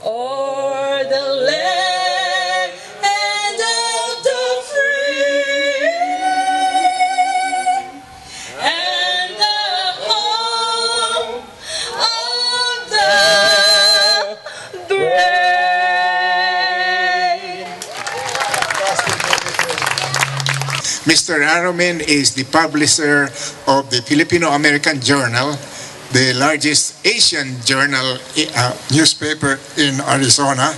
o'er the land of the free and the home of the brave. Mr. Aromin is the publisher of the Filipino-American Journal, the largest Asian journal newspaper in Arizona,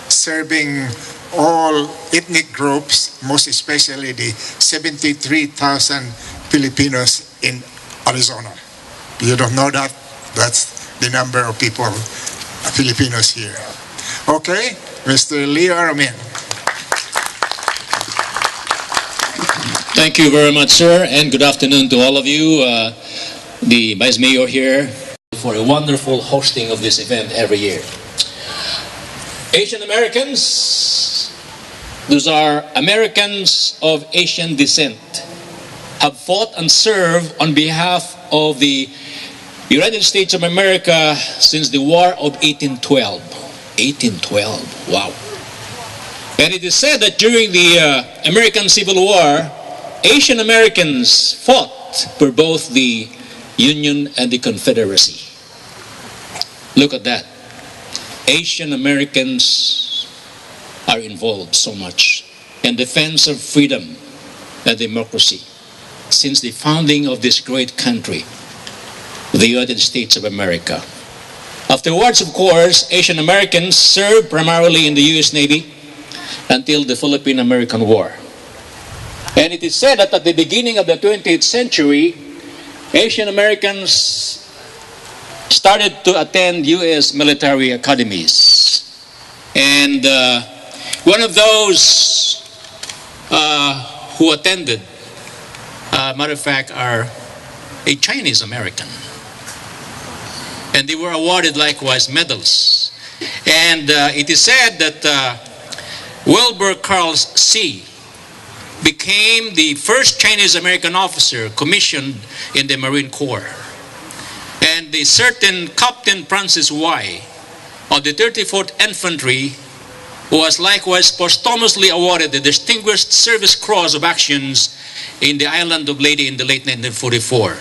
serving all ethnic groups, most especially the 73,000 Filipinos in Arizona. You don't know that? That's the number of people, Filipinos here. Okay, Mr. Leo Aromin. Thank you very much, sir, and good afternoon to all of you. The Vice Mayor here for a wonderful hosting of this event every year. Asian Americans, those are Americans of Asian descent, have fought and served on behalf of the United States of America since the War of 1812. 1812, wow. And it is said that during the American Civil War, Asian Americans fought for both the Union and the Confederacy. Look at that. Asian Americans are involved so much in defense of freedom and democracy since the founding of this great country, the United States of America. Afterwards, of course, Asian Americans served primarily in the U.S. Navy until the Philippine-American War. And it is said that at the beginning of the 20th century, Asian Americans started to attend U.S. military academies. And one of those who attended, matter of fact, are a Chinese American. And they were awarded likewise medals. And it is said that Wilbur Carlos C. became the first Chinese American officer commissioned in the Marine Corps. And the certain Captain Francis Y. of the 34th Infantry was likewise posthumously awarded the Distinguished Service Cross of Actions in the island of Leyte in the late 1944.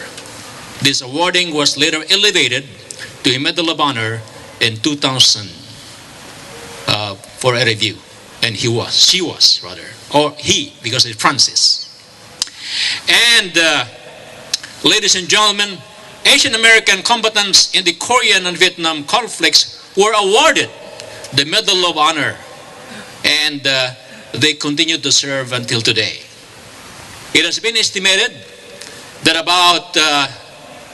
This awarding was later elevated to a Medal of Honor in 2000 for a review. And she was, or he, because it's Francis. And ladies and gentlemen, Asian American combatants in the Korean and Vietnam conflicts were awarded the Medal of Honor, and they continue to serve until today. It has been estimated that about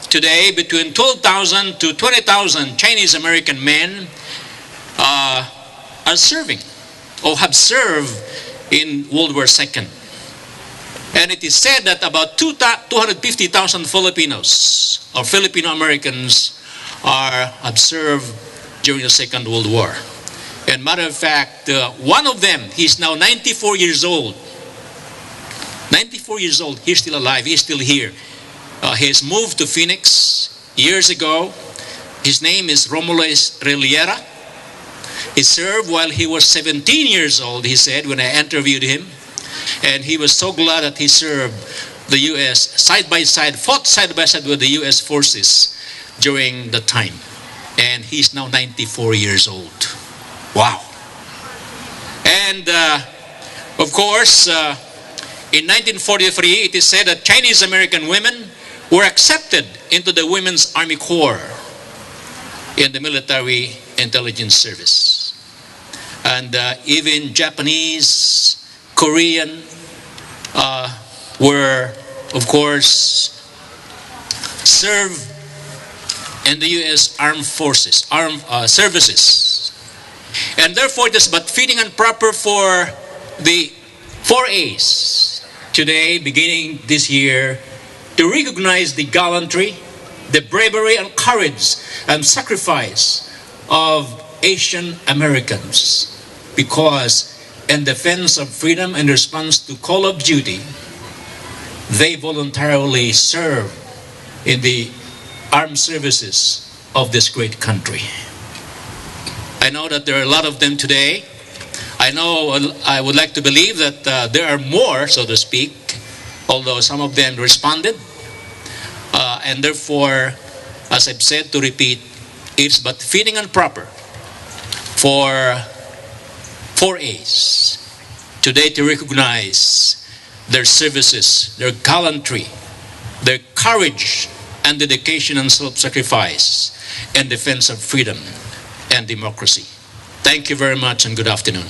today between 12,000 to 20,000 Chinese American men are serving or have served in World War II. And it is said that about 250,000 Filipinos or Filipino Americans are observed during the Second World War. And matter of fact, one of them, he's now 94 years old. 94 years old, he's still alive, he's still here. He has moved to Phoenix years ago. His name is Romulo Reliera. He served while he was 17 years old, he said, when I interviewed him. And he was so glad that he served the U.S. side by side, fought side by side with the U.S. forces during the time. And he's now 94 years old. Wow. And of course, in 1943, it is said that Chinese American women were accepted into the Women's Army Corps in the military intelligence service. And even Japanese, Korean were, of course, served in the U.S. Armed Forces, services. And therefore, it is but fitting and proper for the 4As today, beginning this year, to recognize the gallantry, the bravery and courage and sacrifice of Asian Americans, because in defense of freedom and response to call of duty, they voluntarily serve in the armed services of this great country. I know that there are a lot of them today. I would like to believe that there are more, so to speak, although some of them responded. And therefore, as I've said, to repeat, it's but fitting and proper for 4As today to recognize their services, their gallantry, their courage and dedication and self-sacrifice in defense of freedom and democracy. Thank you very much and good afternoon.